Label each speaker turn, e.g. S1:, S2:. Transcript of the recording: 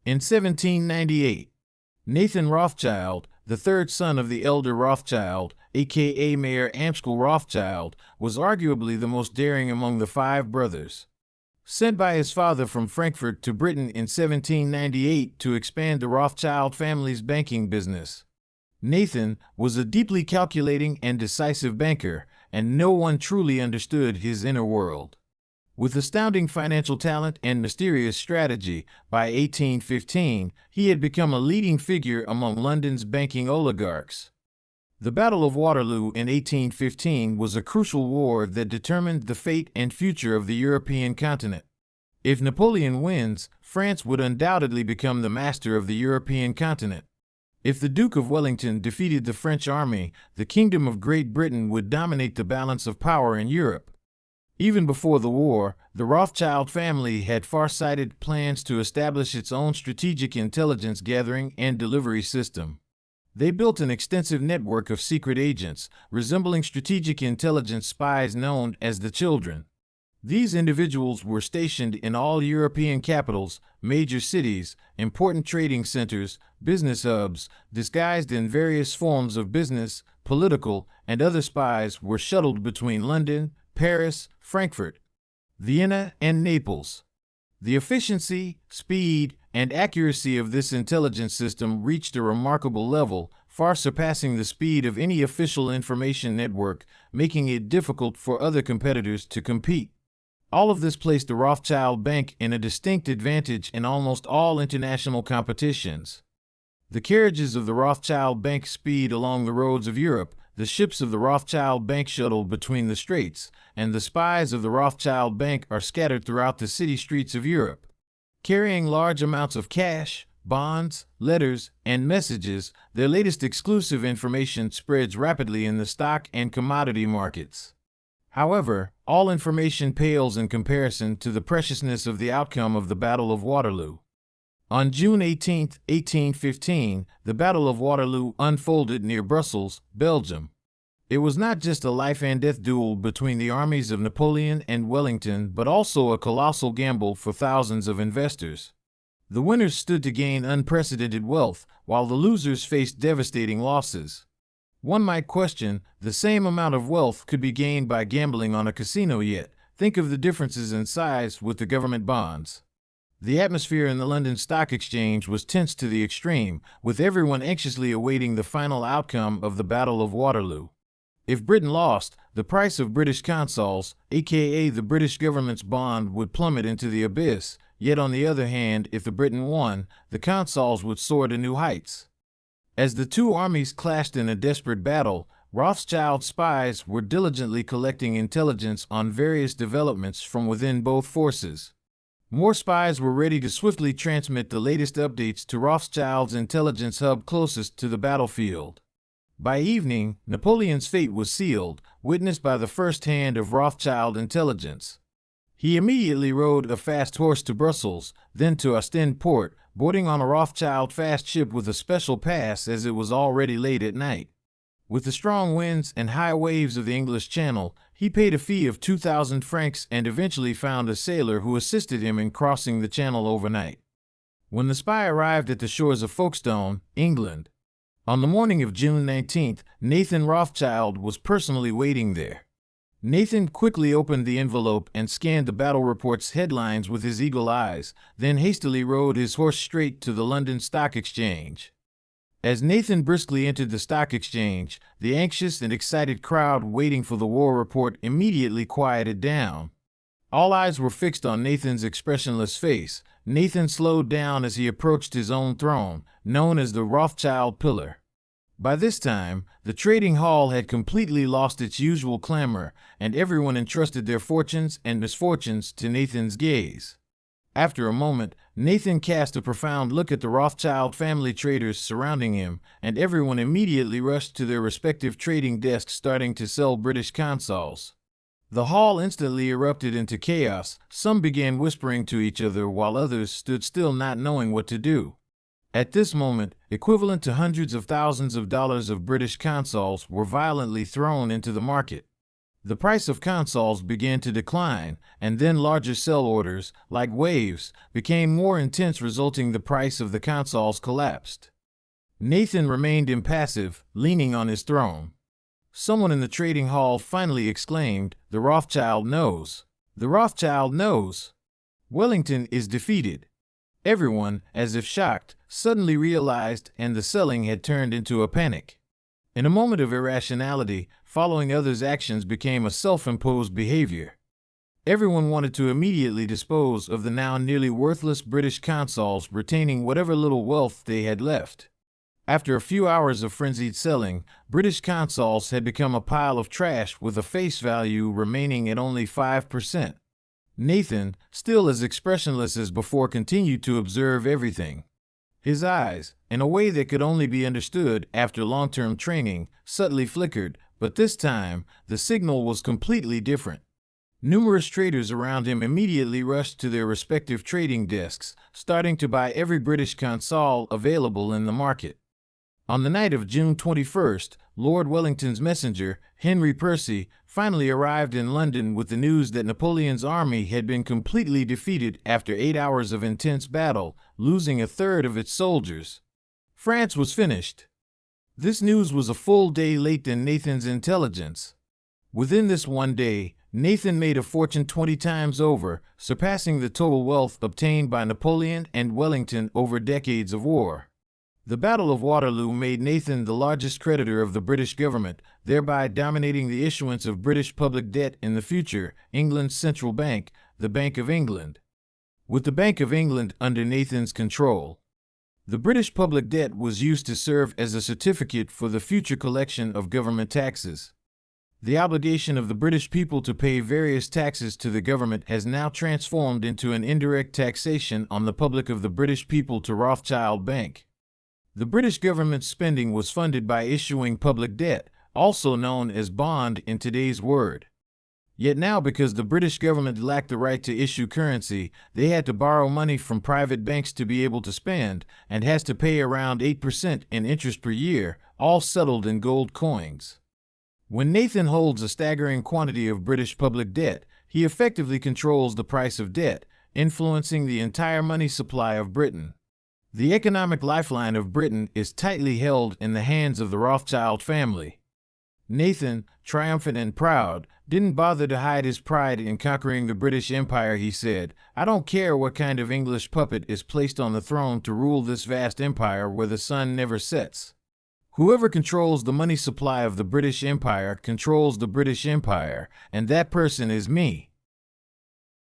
S1: In 1798, Nathan Rothschild, the third son of the elder Rothschild, aka Mayor Amschel Rothschild, was arguably the most daring among the five brothers. Sent by his father from Frankfurt to Britain in 1798 to expand the Rothschild family's banking business, Nathan was a deeply calculating and decisive banker, and no one truly understood his inner world. With astounding financial talent and mysterious strategy, by 1815, he had become a leading figure among London's banking oligarchs. The Battle of Waterloo in 1815 was a crucial war that determined the fate and future of the European continent. If Napoleon wins, France would undoubtedly become the master of the European continent. If the Duke of Wellington defeated the French army, the Kingdom of Great Britain would dominate the balance of power in Europe. Even before the war, the Rothschild family had far-sighted plans to establish its own strategic intelligence gathering and delivery system. They built an extensive network of secret agents, resembling strategic intelligence spies known as the Children. These individuals were stationed in all European capitals, major cities, important trading centers, business hubs, disguised in various forms of business, political, and other spies were shuttled between London, Paris, Frankfurt, Vienna, and Naples. The efficiency, speed, and accuracy of this intelligence system reached a remarkable level, far surpassing the speed of any official information network, making it difficult for other competitors to compete. All of this placed the Rothschild Bank in a distinct advantage in almost all international competitions. The carriages of the Rothschild Bank speed along the roads of Europe, the ships of the Rothschild Bank shuttle between the straits, and the spies of the Rothschild Bank are scattered throughout the city streets of Europe. Carrying large amounts of cash, bonds, letters, and messages, their latest exclusive information spreads rapidly in the stock and commodity markets. However, all information pales in comparison to the preciousness of the outcome of the Battle of Waterloo. On June 18, 1815, the Battle of Waterloo unfolded near Brussels, Belgium. It was not just a life-and-death duel between the armies of Napoleon and Wellington, but also a colossal gamble for thousands of investors. The winners stood to gain unprecedented wealth, while the losers faced devastating losses. One might question, the same amount of wealth could be gained by gambling on a casino yet. Think of the differences in size with the government bonds. The atmosphere in the London Stock Exchange was tense to the extreme, with everyone anxiously awaiting the final outcome of the Battle of Waterloo. If Britain lost, the price of British consols, aka the British government's bond, would plummet into the abyss, yet on the other hand, if the Britain won, the consols would soar to new heights. As the two armies clashed in a desperate battle, Rothschild spies were diligently collecting intelligence on various developments from within both forces. More spies were ready to swiftly transmit the latest updates to Rothschild's intelligence hub closest to the battlefield. By evening, Napoleon's fate was sealed, witnessed by the first hand of Rothschild intelligence. He immediately rode a fast horse to Brussels, then to Ostend port, boarding on a Rothschild fast ship with a special pass as it was already late at night. With the strong winds and high waves of the English Channel, he paid a fee of 2,000 francs and eventually found a sailor who assisted him in crossing the channel overnight. When the spy arrived at the shores of Folkestone, England, on the morning of June 19th, Nathan Rothschild was personally waiting there. Nathan quickly opened the envelope and scanned the battle report's headlines with his eagle eyes, then hastily rode his horse straight to the London Stock Exchange. As Nathan briskly entered the stock exchange, the anxious and excited crowd waiting for the war report immediately quieted down. All eyes were fixed on Nathan's expressionless face. Nathan slowed down as he approached his own throne, known as the Rothschild Pillar. By this time, the trading hall had completely lost its usual clamor, and everyone entrusted their fortunes and misfortunes to Nathan's gaze. After a moment, Nathan cast a profound look at the Rothschild family traders surrounding him, and everyone immediately rushed to their respective trading desks, starting to sell British consols. The hall instantly erupted into chaos. Some began whispering to each other while others stood still, not knowing what to do. At this moment, equivalent to hundreds of thousands of dollars of British consols were violently thrown into the market. The price of consols began to decline, and then larger sell orders, like waves, became more intense, resulting the price of the consols collapsed. Nathan remained impassive, leaning on his throne. Someone in the trading hall finally exclaimed, "The Rothschild knows! The Rothschild knows! Wellington is defeated." Everyone, as if shocked, suddenly realized, and the selling had turned into a panic. In a moment of irrationality, following others' actions became a self-imposed behavior. Everyone wanted to immediately dispose of the now nearly worthless British consols, retaining whatever little wealth they had left. After a few hours of frenzied selling, British consols had become a pile of trash with a face value remaining at only 5%. Nathan, still as expressionless as before, continued to observe everything. His eyes, in a way that could only be understood after long-term training, subtly flickered, but this time, the signal was completely different. Numerous traders around him immediately rushed to their respective trading desks, starting to buy every British console available in the market. On the night of June 21st, Lord Wellington's messenger, Henry Percy, finally arrived in London with the news that Napoleon's army had been completely defeated after 8 hours of intense battle, losing a third of its soldiers. France was finished. This news was a full day late than Nathan's intelligence. Within this one day, Nathan made a fortune 20 times over, surpassing the total wealth obtained by Napoleon and Wellington over decades of war. The Battle of Waterloo made Nathan the largest creditor of the British government, thereby dominating the issuance of British public debt in the future, England's central bank, the Bank of England. With the Bank of England under Nathan's control, the British public debt was used to serve as a certificate for the future collection of government taxes. The obligation of the British people to pay various taxes to the government has now transformed into an indirect taxation on the public of the British people to Rothschild Bank. The British government's spending was funded by issuing public debt, also known as bond in today's word. Yet now, because the British government lacked the right to issue currency, they had to borrow money from private banks to be able to spend, and has to pay around 8% in interest per year, all settled in gold coins. When Nathan holds a staggering quantity of British public debt, he effectively controls the price of debt, influencing the entire money supply of Britain. The economic lifeline of Britain is tightly held in the hands of the Rothschild family. Nathan, triumphant and proud, didn't bother to hide his pride in conquering the British Empire. He said, "I don't care what kind of English puppet is placed on the throne to rule this vast empire where the sun never sets. Whoever controls the money supply of the British Empire controls the British Empire, and that person is me."